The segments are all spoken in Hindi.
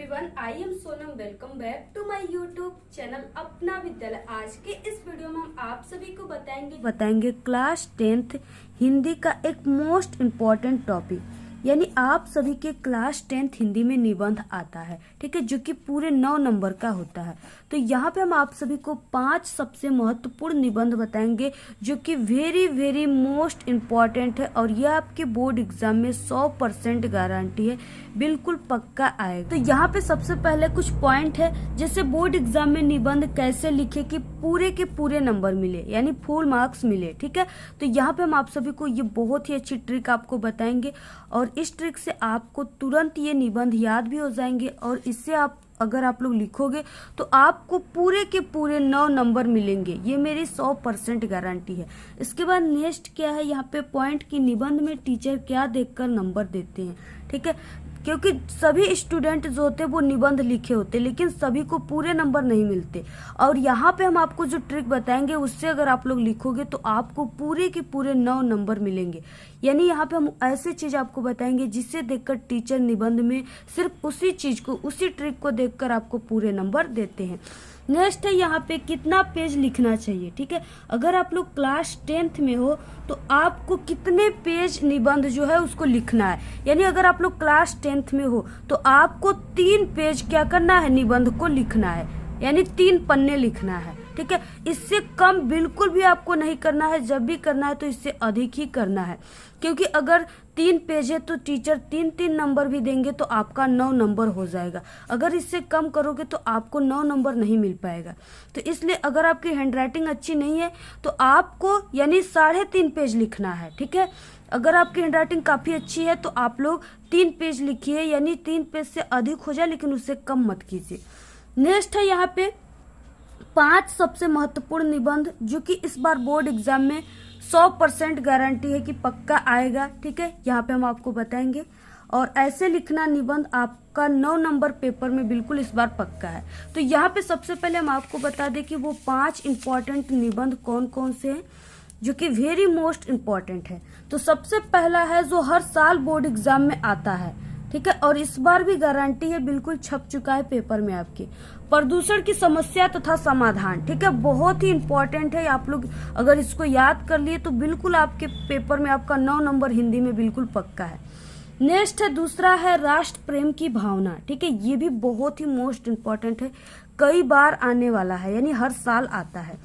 Everyone, I am Sonam. Welcome back to my YouTube channel Apna Vidyalaya. आज के इस वीडियो में हम आप सभी को बताएंगे क्लास 10th हिंदी का एक मोस्ट इम्पोर्टेंट टॉपिक, यानी आप सभी के क्लास 10th हिंदी में निबंध आता है, ठीक है, जो कि पूरे 9 नंबर का होता है। तो यहाँ पे हम आप सभी को 5 सबसे महत्वपूर्ण निबंध बताएंगे जो कि वेरी मोस्ट इम्पॉर्टेंट है और यह आपके बोर्ड एग्जाम में 100% गारंटी है, बिल्कुल पक्का आएगा। तो यहाँ पे सबसे पहले कुछ पॉइंट है, जैसे बोर्ड एग्जाम में निबंध कैसे लिखे कि पूरे के पूरे नंबर मिले, यानी फुल मार्क्स मिले, ठीक है। तो यहाँ पे हम आप सभी को ये बहुत ही अच्छी ट्रिक आपको बताएंगे और इस ट्रिक से आपको तुरंत ये निबंध याद भी हो जाएंगे और इससे अगर आप लोग लिखोगे तो आपको पूरे के पूरे 9 नंबर मिलेंगे, ये मेरी 100% गारंटी है। इसके बाद नेक्स्ट क्या है, यहाँ पे पॉइंट की निबंध में टीचर क्या देखकर नंबर देते हैं, ठीक है, क्योंकि सभी स्टूडेंट जो होते हैं वो निबंध लिखे होते हैं लेकिन सभी को पूरे नंबर नहीं मिलते। और यहाँ पे हम आपको जो ट्रिक बताएंगे उससे अगर आप लोग लिखोगे तो आपको पूरे के पूरे 9 नंबर मिलेंगे। यानी यहाँ पे हम ऐसी चीज आपको बताएंगे जिससे देखकर टीचर निबंध में सिर्फ उसी चीज को, उसी ट्रिक को देखकर आपको पूरे नंबर देते हैं। नेक्स्ट है यहाँ पे कितना पेज लिखना चाहिए, ठीक है। अगर आप लोग क्लास 10th में हो तो आपको कितने पेज निबंध जो है उसको लिखना है, यानी अगर आप लोग क्लास 10th में हो तो आपको 3 पेज क्या करना है, निबंध को लिखना है, यानी 3 पन्ने लिखना है, ठीक है। इससे कम बिल्कुल भी आपको नहीं करना है, जब भी करना है तो इससे अधिक ही करना है, क्योंकि अगर 3 पेज है तो टीचर 3 नंबर भी देंगे तो आपका 9 नंबर हो जाएगा। अगर इससे कम करोगे तो आपको 9 नंबर नहीं मिल पाएगा। तो इसलिए अगर आपकी हैंडराइटिंग अच्छी नहीं है तो आपको यानी 3.5 पेज लिखना है, ठीक है। अगर आपकी हैंडराइटिंग काफी अच्छी है तो आप लोग 3 पेज लिखिए, यानी 3 पेज से अधिक हो जाए लेकिन उससे कम मत कीजिए। नेक्स्ट है यहाँ पे 5 सबसे महत्वपूर्ण निबंध जो कि इस बार बोर्ड एग्जाम में 100% गारंटी है कि पक्का आएगा, ठीक है। यहाँ पे हम आपको बताएंगे और ऐसे लिखना निबंध आपका 9 नंबर पेपर में बिल्कुल इस बार पक्का है। तो यहाँ पे सबसे पहले हम आपको बता दें कि वो 5 इंपॉर्टेंट निबंध कौन कौन से हैं जो कि वेरी मोस्ट इम्पॉर्टेंट है। तो सबसे पहला है जो हर साल बोर्ड एग्जाम में आता है, ठीक है, और इस बार भी गारंटी है, बिल्कुल छप चुका है पेपर में आपके, प्रदूषण की समस्या तथा समाधान, ठीक है। बहुत ही इंपॉर्टेंट है, आप लोग अगर इसको याद कर लिए तो बिल्कुल आपके पेपर में आपका 9 नंबर हिंदी में बिल्कुल पक्का है। नेक्स्ट है दूसरा है राष्ट्र प्रेम की भावना, ठीक है, ये भी बहुत ही मोस्ट इम्पॉर्टेंट है, कई बार आने वाला है, यानी हर साल आता है।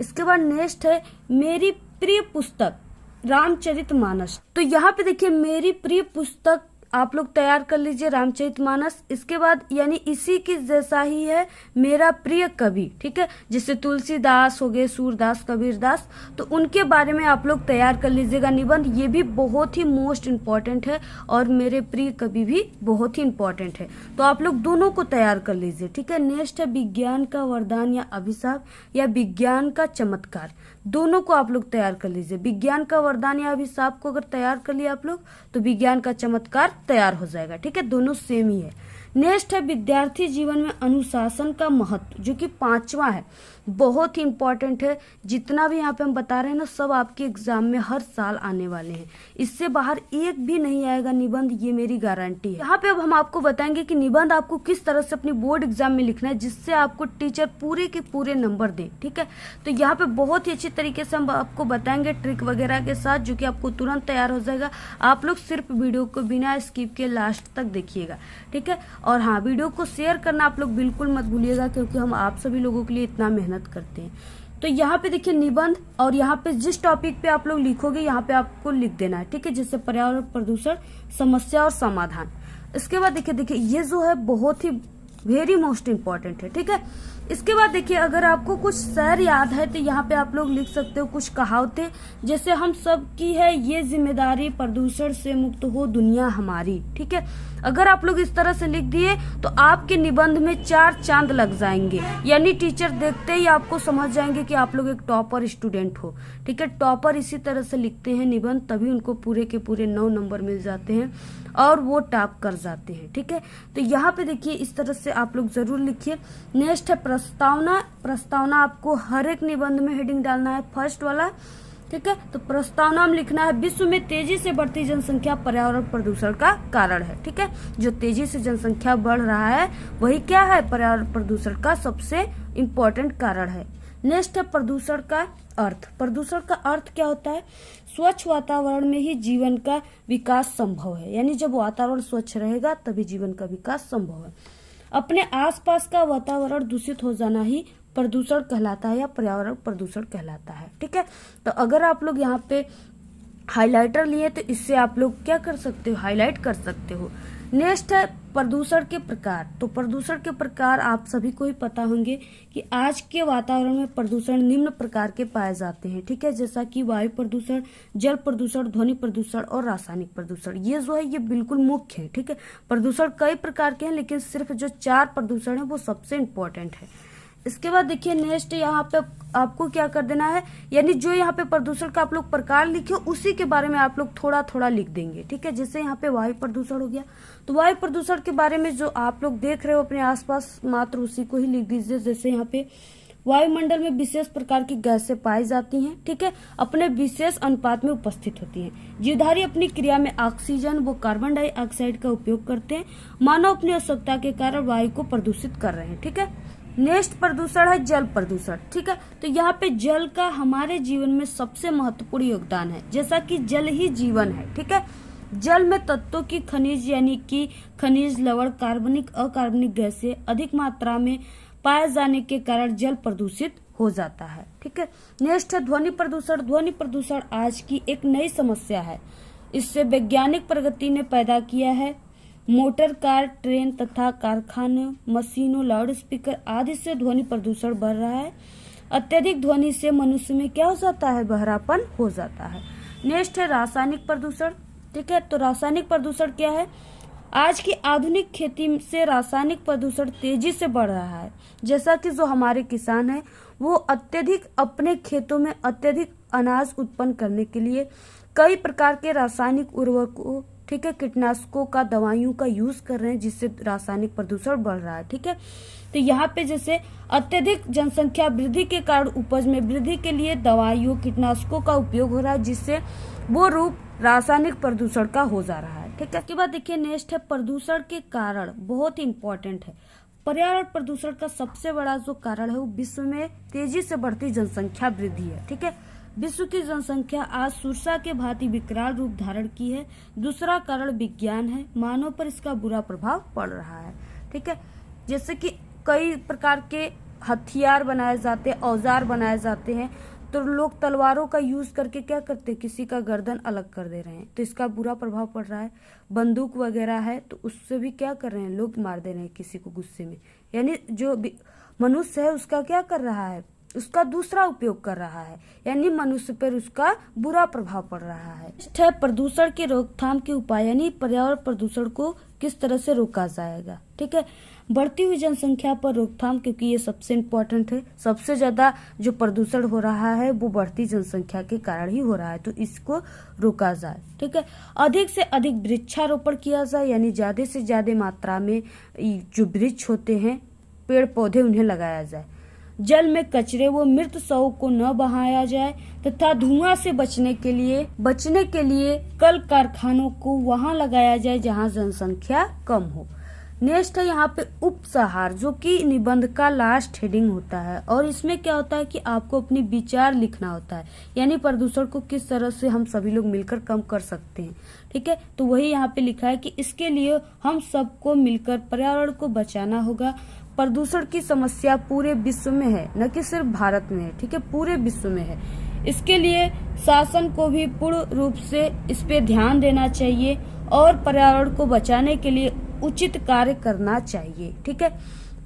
इसके बाद नेक्स्ट है मेरी प्रिय पुस्तक रामचरितमानस। तो यहाँ पे देखिए मेरी प्रिय पुस्तक आप लोग तैयार कर लीजिए रामचरितमानस। इसके बाद यानी इसी की जैसा ही है मेरा प्रिय कवि, ठीक है, जैसे तुलसीदास हो गए, सूरदास, कबीरदास, तो उनके बारे में आप लोग तैयार कर लीजिएगा निबंध। ये भी बहुत ही मोस्ट इम्पॉर्टेंट है और मेरे प्रिय कवि भी बहुत ही इम्पॉर्टेंट है, तो आप लोग दोनों को तैयार कर लीजिए, ठीक है। नेक्स्ट है विज्ञान का वरदान या अभिशाप या विज्ञान का चमत्कार, दोनों को आप लोग तैयार कर लीजिए। विज्ञान का वरदान या अभिशाप को अगर तैयार कर लिया आप लोग तो विज्ञान का चमत्कार तैयार हो जाएगा, ठीक है, दोनों सेम ही है। नेक्स्ट है विद्यार्थी जीवन में अनुशासन का महत्व, जो कि 5वां है, बहुत ही इंपॉर्टेंट है। जितना भी यहाँ पे हम बता रहे हैं ना सब आपके एग्जाम में हर साल आने वाले हैं, इससे बाहर एक भी नहीं आएगा निबंध, ये मेरी गारंटी है। यहाँ पे अब हम आपको बताएंगे कि निबंध आपको किस तरह से अपनी बोर्ड एग्जाम में लिखना है जिससे आपको टीचर पूरे के पूरे नंबर दे, ठीक है। तो यहाँ पे बहुत ही अच्छी तरीके से हम आपको बताएंगे ट्रिक वगैरह के साथ, जो कि आपको तुरंत तैयार हो जाएगा। आप लोग सिर्फ वीडियो को बिना स्किप के लास्ट तक देखिएगा, ठीक है। और हाँ, वीडियो को शेयर करना आप लोग बिल्कुल मत भूलिएगा, क्योंकि हम आप सभी लोगों के लिए इतना मेहनत करते हैं। तो यहाँ पे देखिए निबंध, और यहाँ पे जिस टॉपिक पे आप लोग लिखोगे यहाँ पे आपको लिख देना है, ठीक है, जैसे पर्यावरण, प्रदूषण, समस्या और समाधान। इसके बाद देखिए ये जो है बहुत ही वेरी मोस्ट इम्पॉर्टेंट है, ठीक है। इसके बाद देखिए अगर आपको कुछ शेर याद है तो यहाँ पे आप लोग लिख सकते हो कुछ कहावतें, जैसे हम सब की है ये जिम्मेदारी, प्रदूषण से मुक्त हो दुनिया हमारी, ठीक है। अगर आप लोग इस तरह से लिख दिए तो आपके निबंध में 4 चांद लग जाएंगे, यानी टीचर देखते ही आपको समझ जाएंगे कि आप लोग एक टॉपर स्टूडेंट हो, ठीक है। टॉपर इसी तरह से लिखते हैं निबंध, तभी उनको पूरे के पूरे 9 नंबर मिल जाते हैं और वो टॉप कर जाते हैं, ठीक है। तो यहाँ पे देखिए इस तरह से आप लोग जरूर लिखिए। नेक्स्ट है प्रस्तावना। प्रस्तावना आपको हर एक निबंध में हेडिंग डालना है, फर्स्ट वाला ठीक है। तो प्रस्तावना में लिखना है विश्व में तेजी से बढ़ती जनसंख्या पर्यावरण प्रदूषण का कारण है। ठीक है, जो तेजी से जनसंख्या बढ़ रहा है वही क्या है, पर्यावरण प्रदूषण का सबसे इम्पोर्टेंट कारण है। नेक्स्ट है प्रदूषण का अर्थ। प्रदूषण का अर्थ क्या होता है, स्वच्छ वातावरण में ही जीवन का विकास संभव है, यानी जब वातावरण स्वच्छ रहेगा तभी जीवन का विकास संभव है। अपने आसपास का वातावरण दूषित हो जाना ही प्रदूषण कहलाता है या पर्यावरण प्रदूषण कहलाता है। ठीक है, तो अगर आप लोग यहाँ पे हाइलाइटर लिए तो इससे आप लोग क्या कर सकते हो, हाईलाइट कर सकते हो। नेक्स्ट है प्रदूषण के प्रकार। तो प्रदूषण के प्रकार आप सभी को ही पता होंगे कि आज के वातावरण में प्रदूषण निम्न प्रकार के पाए जाते हैं। ठीक है, जैसा कि वायु प्रदूषण, जल प्रदूषण, ध्वनि प्रदूषण और रासायनिक प्रदूषण। ये जो है ये बिल्कुल मुख्य है। ठीक है, प्रदूषण कई प्रकार के हैं लेकिन सिर्फ जो 4 प्रदूषण है वो सबसे इम्पोर्टेंट है। इसके बाद देखिए नेक्स्ट यहाँ पे आपको क्या कर देना है, यानी जो यहाँ पे प्रदूषण का आप लोग प्रकार लिखे उसी के बारे में आप लोग थोड़ा थोड़ा लिख देंगे। ठीक है, जैसे यहाँ पे वायु प्रदूषण हो गया तो वायु प्रदूषण के बारे में जो आप लोग देख रहे हो अपने आसपास मात्र उसी को ही लिख दीजिए। जैसे यहाँ पे वायुमंडल में विशेष प्रकार की गैसें पाई जाती हैं। ठीक है, अपने विशेष अनुपात में उपस्थित होती हैं। जीवधारी अपनी क्रिया में ऑक्सीजन व कार्बन डाइऑक्साइड का उपयोग करते हैं। मानव अपनी आवश्यकता के कारण वायु को प्रदूषित कर रहे हैं। ठीक है, नेक्स्ट प्रदूषण है जल प्रदूषण। ठीक है, तो यहाँ पे जल का हमारे जीवन में सबसे महत्वपूर्ण योगदान है, जैसा कि जल ही जीवन है। ठीक है, जल में तत्वों की खनिज यानी कि खनिज, लवण, कार्बनिक, अकार्बनिक गैसें अधिक मात्रा में पाए जाने के कारण जल प्रदूषित हो जाता है। ठीक है, नेक्स्ट है ध्वनि प्रदूषण। ध्वनि प्रदूषण आज की एक नई समस्या है। इससे वैज्ञानिक प्रगति ने पैदा किया है। मोटर, कार, ट्रेन तथा कारखानों, मशीनों, लाउड स्पीकर आदि से ध्वनि प्रदूषण बढ़ रहा है। अत्यधिक ध्वनि से मनुष्य में क्या हो जाता है, बहरापन हो जाता है। नेक्स्ट है रासायनिक प्रदूषण। ठीक है, तो रासायनिक प्रदूषण क्या है, आज की आधुनिक खेती से रासायनिक प्रदूषण तेजी से बढ़ रहा है। जैसा कि जो हमारे किसान हैं वो अत्यधिक अपने खेतों में अत्यधिक अनाज उत्पन्न करने के लिए कई प्रकार के रासायनिक उर्वरकों, ठीक है, कीटनाशकों का, दवाइयों का यूज कर रहे हैं, जिससे रासायनिक प्रदूषण बढ़ रहा है। ठीक है, तो यहाँ पे जैसे अत्यधिक जनसंख्या वृद्धि के कारण उपज में वृद्धि के लिए दवाइयों, कीटनाशकों का उपयोग हो रहा है, जिससे वो रूप रासायनिक प्रदूषण का हो जा रहा है। ठीक है, इसके बाद देखिए नेक्स्ट है प्रदूषण के कारण, बहुत ही इंपॉर्टेंट है। पर्यावरण प्रदूषण का सबसे बड़ा जो कारण है वो विश्व में तेजी से बढ़ती जनसंख्या वृद्धि है। ठीक है, विश्व की जनसंख्या आज सुरसा के भांति विकराल रूप धारण की है। दूसरा कारण विज्ञान है, मानव पर इसका बुरा प्रभाव पड़ रहा है। ठीक है, जैसे कि कई प्रकार के हथियार बनाए जाते हैं, औजार बनाए जाते हैं, तो लोग तलवारों का यूज करके क्या करते हैं, किसी का गर्दन अलग कर दे रहे हैं, तो इसका बुरा प्रभाव पड़ रहा है। बंदूक वगैरह है तो उससे भी क्या कर रहे हैं, लोग मार दे रहे हैं किसी को गुस्से में, यानी जो मनुष्य है उसका क्या कर रहा है, उसका दूसरा उपयोग कर रहा है, यानी मनुष्य पर उसका बुरा प्रभाव पड़ रहा है। प्रदूषण के रोकथाम के उपाय, यानी पर्यावरण प्रदूषण को किस तरह से रोका जाएगा। ठीक है, बढ़ती हुई जनसंख्या पर रोकथाम, क्योंकि ये सबसे इम्पोर्टेंट है। सबसे ज्यादा जो प्रदूषण हो रहा है वो बढ़ती जनसंख्या के कारण ही हो रहा है, तो इसको रोका जाए। ठीक है, अधिक से अधिक वृक्षारोपण किया जाए, यानी ज्यादा से ज्यादा मात्रा में जो वृक्ष होते हैं, पेड़ पौधे, उन्हें लगाया जाए। जल में कचरे व मृत शवों को न बहाया जाए तथा धुआं से बचने के लिए कल कारखानों को वहां लगाया जाए जहां जनसंख्या कम हो। नेक्स्ट है यहाँ पे उपसंहार, जो कि निबंध का लास्ट हेडिंग होता है, और इसमें क्या होता है कि आपको अपनी विचार लिखना होता है, यानी प्रदूषण को किस तरह से हम सभी लोग मिलकर कम कर सकते हैं। ठीक है, तो वही यहाँ पे लिखा है कि इसके लिए हम सबको मिलकर पर्यावरण को बचाना होगा। प्रदूषण की समस्या पूरे विश्व में है, न कि सिर्फ भारत में है। ठीक है, पूरे विश्व में है। इसके लिए शासन को भी पूर्ण रूप से इस पे ध्यान देना चाहिए और पर्यावरण को बचाने के लिए उचित कार्य करना चाहिए। ठीक है,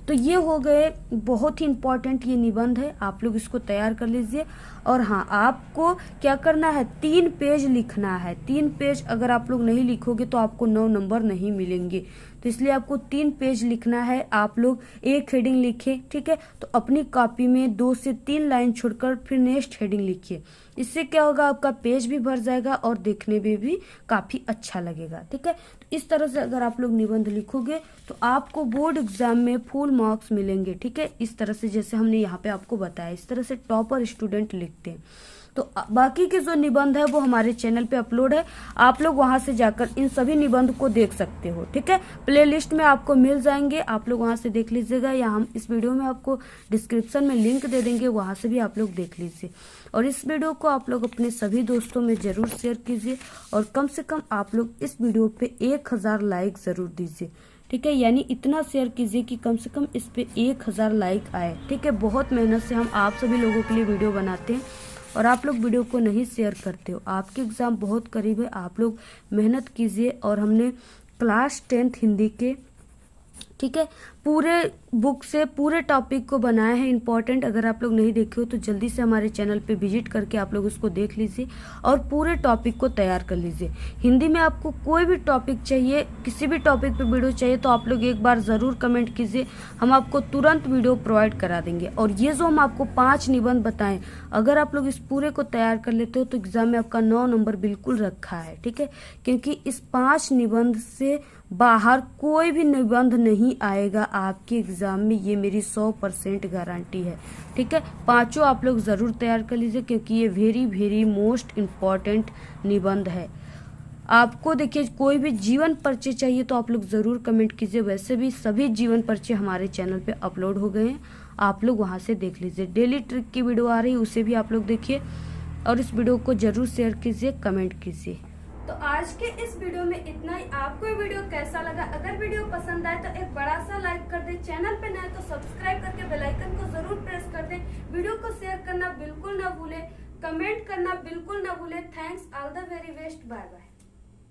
तो ये हो गए बहुत ही इम्पोर्टेंट ये निबंध है, आप लोग इसको तैयार कर लीजिए। और हाँ, आपको क्या करना है, 3 पेज लिखना है। 3 पेज अगर आप लोग नहीं लिखोगे तो आपको 9 नंबर नहीं मिलेंगे, तो इसलिए आपको 3 पेज लिखना है। आप लोग एक हेडिंग लिखे, ठीक है, तो अपनी कॉपी में 2 से 3 लाइन छोड़कर फिर नेक्स्ट हेडिंग लिखिए। इससे क्या होगा, आपका पेज भी भर जाएगा और देखने में भी काफी अच्छा लगेगा। ठीक है, तो इस तरह से अगर आप लोग निबंध लिखोगे तो आपको बोर्ड एग्जाम में फुल मार्क्स मिलेंगे। ठीक है, इस तरह से जैसे हमने यहाँ पे आपको बताया, इस तरह से टॉपर स्टूडेंट लिखते हैं। तो बाकी के जो निबंध है वो हमारे चैनल पे अपलोड है, आप लोग वहां से जाकर इन सभी निबंध को देख सकते हो। ठीक है, प्लेलिस्ट में आपको मिल जाएंगे, आप लोग वहां से देख लीजिएगा, या हम इस वीडियो में आपको डिस्क्रिप्शन में लिंक दे देंगे, वहां से भी आप लोग देख लीजिए। और इस वीडियो को आप लोग अपने सभी दोस्तों में जरूर शेयर कीजिए, और कम से कम आप लोग इस वीडियो पे 1000 लाइक जरूर दीजिए। ठीक है, यानी इतना शेयर कीजिए कि कम से कम इस पे 1000 लाइक आए। ठीक है, बहुत मेहनत से हम आप सभी लोगों के लिए वीडियो बनाते हैं और आप लोग वीडियो को नहीं शेयर करते हो। आपके एग्जाम बहुत करीब है, आप लोग मेहनत कीजिए। और हमने क्लास 10th हिंदी के, ठीक है, पूरे बुक से पूरे टॉपिक को बनाया है इम्पोर्टेंट। अगर आप लोग नहीं देखे हो तो जल्दी से हमारे चैनल पे विजिट करके आप लोग उसको देख लीजिए और पूरे टॉपिक को तैयार कर लीजिए। हिंदी में आपको कोई भी टॉपिक चाहिए, किसी भी टॉपिक पे वीडियो चाहिए तो आप लोग एक बार ज़रूर कमेंट कीजिए, हम आपको तुरंत वीडियो प्रोवाइड करा देंगे। और ये जो हम आपको 5 निबंध बताएं, अगर आप लोग इस पूरे को तैयार कर लेते हो तो एग्जाम में आपका 9 नंबर बिल्कुल रखा है। ठीक है, क्योंकि इस 5 निबंध से बाहर कोई भी निबंध नहीं आएगा आपके एग्जाम में, ये मेरी 100% गारंटी है। ठीक है, 5 आप लोग जरूर तैयार कर लीजिए, क्योंकि ये वेरी वेरी मोस्ट इम्पॉर्टेंट निबंध है। आपको देखिए कोई भी जीवन परिचय चाहिए तो आप लोग जरूर कमेंट कीजिए, वैसे भी सभी जीवन परिचय हमारे चैनल पे अपलोड हो गए हैं, आप लोग वहां से देख लीजिए। डेली ट्रिक की वीडियो आ रही है, उसे भी आप लोग देखिए, और इस वीडियो को जरूर शेयर कीजिए, कमेंट कीजिए। तो आज के इस वीडियो में इतना ही। आपको ये वीडियो कैसा लगा? अगर वीडियो पसंद आए तो एक बड़ा सा लाइक कर दे, चैनल पे नए तो सब्सक्राइब करके बेल आइकन को जरूर प्रेस कर दे, वीडियो को शेयर करना बिल्कुल ना भूले, कमेंट करना बिल्कुल ना भूले। Thanks, all the very best, bye bye.